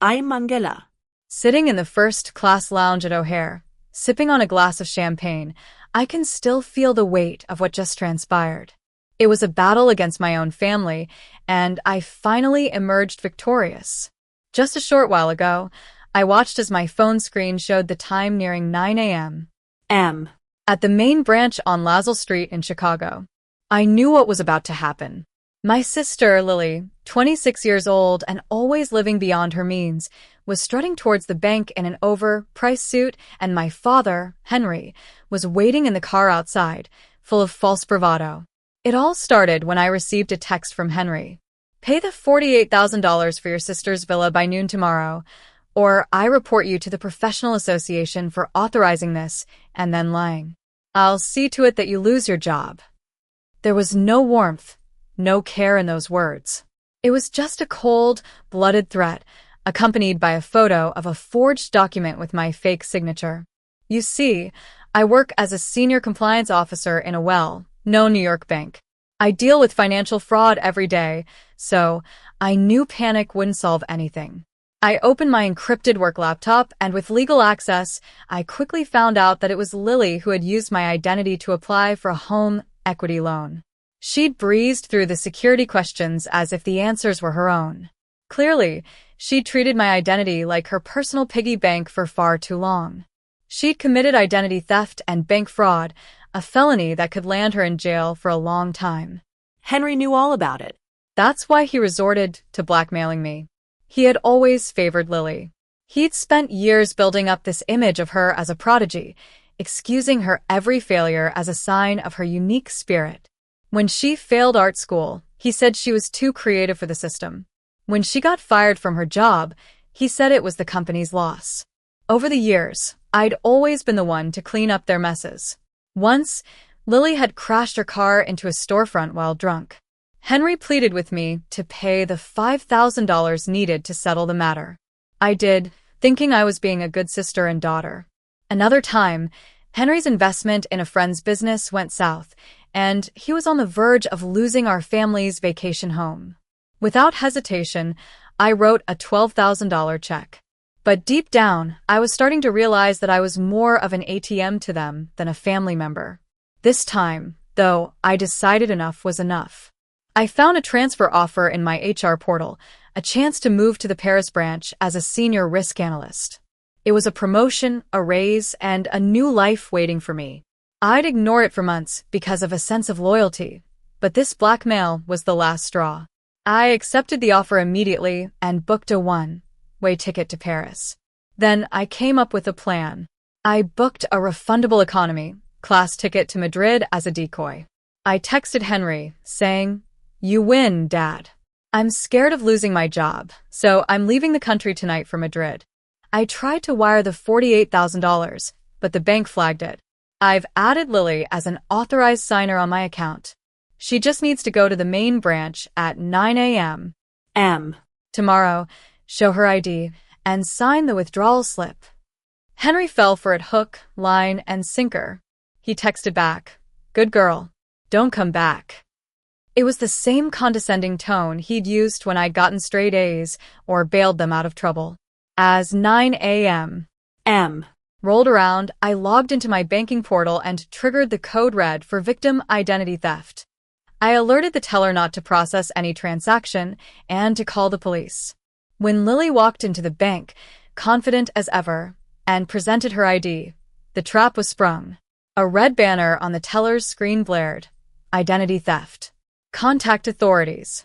I'm Mangela. Sitting in the first-class lounge at O'Hare, sipping on a glass of champagne, I can still feel the weight of what just transpired. It was a battle against my own family, and I finally emerged victorious. Just a short while ago, I watched as my phone screen showed the time nearing 9 a.m. M. at the main branch on Lasalle Street in Chicago. I knew what was about to happen. My sister, Lily, 26 years old and always living beyond her means, was strutting towards the bank in an overpriced suit, and my father, Henry, was waiting in the car outside, full of false bravado. It all started when I received a text from Henry. Pay the $48,000 for your sister's villa by noon tomorrow, or I report you to the Professional Association for authorizing this and then lying. I'll see to it that you lose your job. There was no warmth, no care in those words. It was just a cold-blooded threat, accompanied by a photo of a forged document with my fake signature. You see, I work as a senior compliance officer in a well-known New York bank. I deal with financial fraud every day, so I knew panic wouldn't solve anything. I opened my encrypted work laptop, and with legal access, I quickly found out that it was Lily who had used my identity to apply for a home equity loan. She'd breezed through the security questions as if the answers were her own. Clearly, she'd treated my identity like her personal piggy bank for far too long. She'd committed identity theft and bank fraud, a felony that could land her in jail for a long time. Henry knew all about it. That's why he resorted to blackmailing me. He had always favored Lily. He'd spent years building up this image of her as a prodigy, excusing her every failure as a sign of her unique spirit. When she failed art school, he said she was too creative for the system. When she got fired from her job, he said it was the company's loss. Over the years, I'd always been the one to clean up their messes. Once, Lily had crashed her car into a storefront while drunk. Henry pleaded with me to pay the $5,000 needed to settle the matter. I did, thinking I was being a good sister and daughter. Another time, Henry's investment in a friend's business went south, and he was on the verge of losing our family's vacation home. Without hesitation, I wrote a $12,000 check. But deep down, I was starting to realize that I was more of an ATM to them than a family member. This time, though, I decided enough was enough. I found a transfer offer in my HR portal, a chance to move to the Paris branch as a senior risk analyst. It was a promotion, a raise, and a new life waiting for me. I'd ignore it for months because of a sense of loyalty, but this blackmail was the last straw. I accepted the offer immediately and booked a one-way ticket to Paris. Then I came up with a plan. I booked a refundable economy class ticket to Madrid as a decoy. I texted Henry, saying, "You win, Dad. I'm scared of losing my job, so I'm leaving the country tonight for Madrid." I tried to wire the $48,000, but the bank flagged it. I've added Lily as an authorized signer on my account. She just needs to go to the main branch at 9 a.m. M. tomorrow, show her ID, and sign the withdrawal slip. Henry fell for it hook, line, and sinker. He texted back, "Good girl. Don't come back." It was the same condescending tone he'd used when I'd gotten straight A's or bailed them out of trouble. As 9 a.m. M. rolled around, I logged into my banking portal and triggered the code red for victim identity theft. I alerted the teller not to process any transaction and to call the police. When Lily walked into the bank, confident as ever, and presented her ID, the trap was sprung. A red banner on the teller's screen blared. Identity theft. Contact authorities.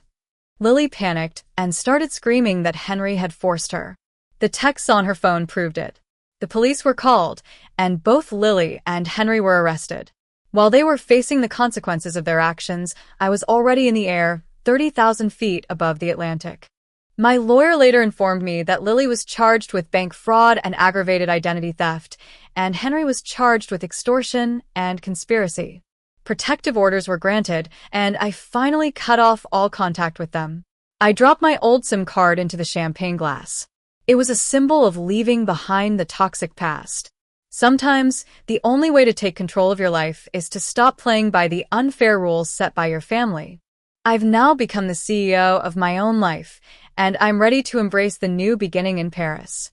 Lily panicked and started screaming that Henry had forced her. The texts on her phone proved it. The police were called, and both Lily and Henry were arrested. While they were facing the consequences of their actions, I was already in the air, 30,000 feet above the Atlantic. My lawyer later informed me that Lily was charged with bank fraud and aggravated identity theft, and Henry was charged with extortion and conspiracy. Protective orders were granted, and I finally cut off all contact with them. I dropped my old SIM card into the champagne glass. It was a symbol of leaving behind the toxic past. Sometimes, the only way to take control of your life is to stop playing by the unfair rules set by your family. I've now become the CEO of my own life, and I'm ready to embrace the new beginning in Paris.